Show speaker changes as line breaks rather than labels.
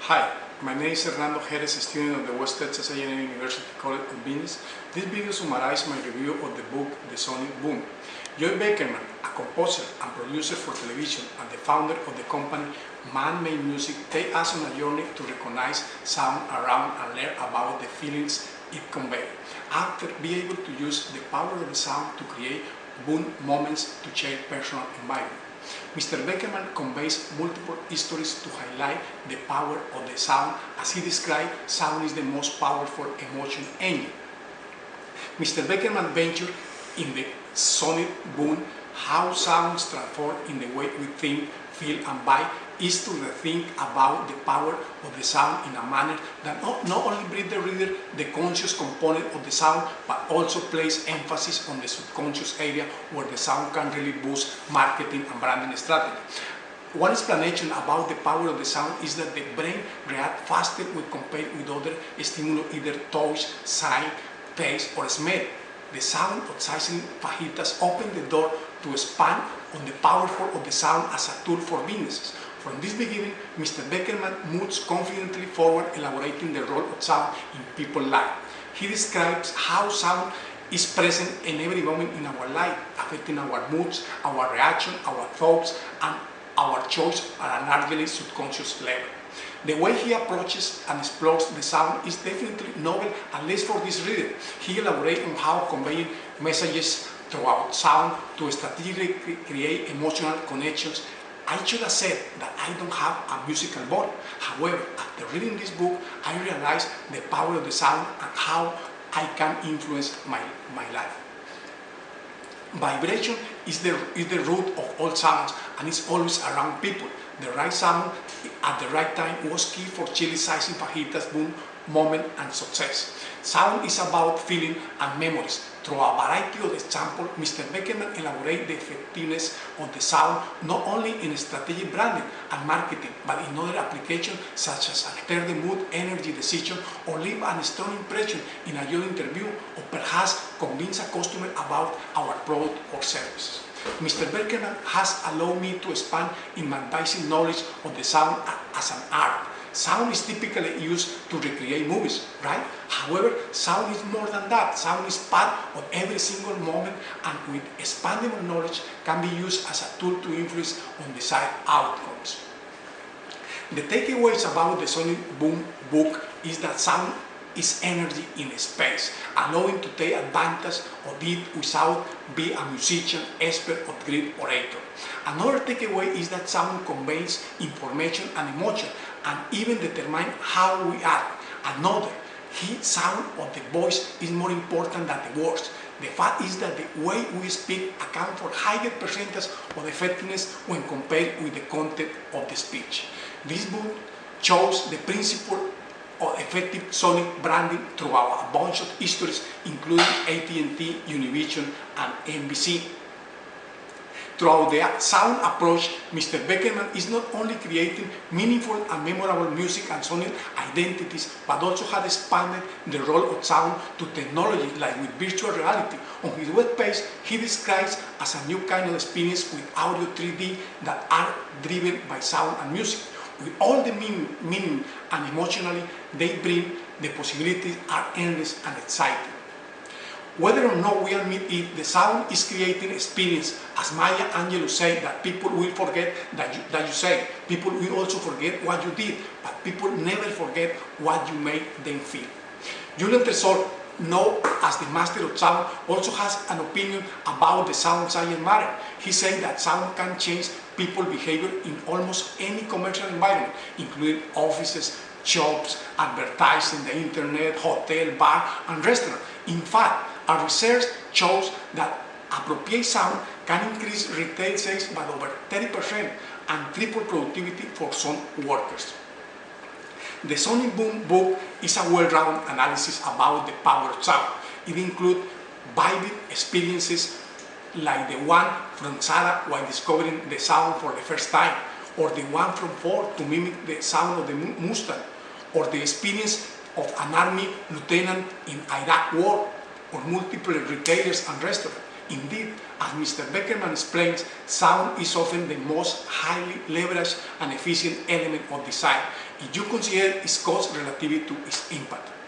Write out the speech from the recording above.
Hi, my name is Hernando Jerez, a student of the West Texas A&M University College of Business. This video summarizes my review of the book The Sonic Boom. Joy Beckerman, a composer and producer for television and the founder of the company Man-Made Music, takes us on a journey to recognize sound around and learn about the feelings it conveys. After being able to use the power of the sound to create boom moments to share personal environment. Mr. Beckerman conveys multiple stories to highlight the power of the sound. As he described, sound is the most powerful emotion engine. Mr. Beckerman ventured in the sonic boom, how sounds transform in the way we think, feel, and vibe, is to think about the power of the sound in a manner that not only brings the reader the conscious component of the sound, but also places emphasis on the subconscious area where the sound can really boost marketing and branding strategy. One explanation about the power of the sound is that the brain reacts faster when compared with other stimuli, either touch, sight, taste, or smell. The sound of sizzling fajitas opened the door to expand on the power of the sound as a tool for businesses. From this beginning, Mr. Beckerman moves confidently forward, elaborating the role of sound in people's lives. He describes how sound is present in every moment in our life, affecting our moods, our reaction, our thoughts, and our choice at a largely subconscious level. The way he approaches and explores the sound is definitely novel, at least for this reader. He elaborates on how conveying messages throughout sound to strategically create emotional connections. I should have said that I don't have a musical body. However, after reading this book, I realized the power of the sound and how I can influence my life. Vibration is the root of all sounds and is always around people. The right sound at the right time was key for Chile sizing fajitas boom moment and success. Sound is about feeling and memories. Through a variety of examples, Mr. Beckerman elaborates the effectiveness of the sound not only in strategic branding and marketing, but in other applications such as alter the mood, energy decision, or leave a strong impression in a job interview, or perhaps convince a customer about our product or services. Mr. Beckerman has allowed me to expand in my basic knowledge of the sound as an art. Sound is typically used to recreate movies, right? However, sound is more than that. Sound is part of every single moment, and with expandable knowledge can be used as a tool to influence on desired outcomes. The takeaways about the Sonic Boom book is that sound is energy in space, allowing to take advantage of it without being a musician, expert, or great orator. Another takeaway is that sound conveys information and emotion, and even determine how we act. Another, sound of the voice is more important than the words. The fact is that the way we speak accounts for higher percentage of effectiveness when compared with the content of the speech. This book shows the principle of effective sonic branding throughout a bunch of histories, including AT&T, Univision, and NBC. Throughout the sound approach, Mr. Beckerman is not only creating meaningful and memorable music and sonic identities, but also has expanded the role of sound to technology like with virtual reality. On his webpage, he describes as a new kind of experience with audio 3D that are driven by sound and music. With all the meaning and emotionally they bring, the possibilities are endless and exciting. Whether or not we admit it, the sound is creating experience. As Maya Angelou said, that people will forget that you say. People will also forget what you did, but people never forget what you made them feel. Julian Tresor, known as the master of sound, also has an opinion about the sound science matter. He said that sound can change people's behavior in almost any commercial environment, including offices, shops, advertising, the internet, hotel, bar, and restaurant. In fact, our research shows that appropriate sound can increase retail sales by over 30% and triple productivity for some workers. The Sonic Boom book is a well-rounded analysis about the power of sound. It includes vivid experiences like the one from Sarah while discovering the sound for the first time, or the one from Ford to mimic the sound of the Mustang, or the experience of an army lieutenant in Iraq war, or multiple retailers and restaurants. Indeed, as Mr. Beckerman explains, sound is often the most highly leveraged and efficient element of design. if you consider its cost relative to its impact.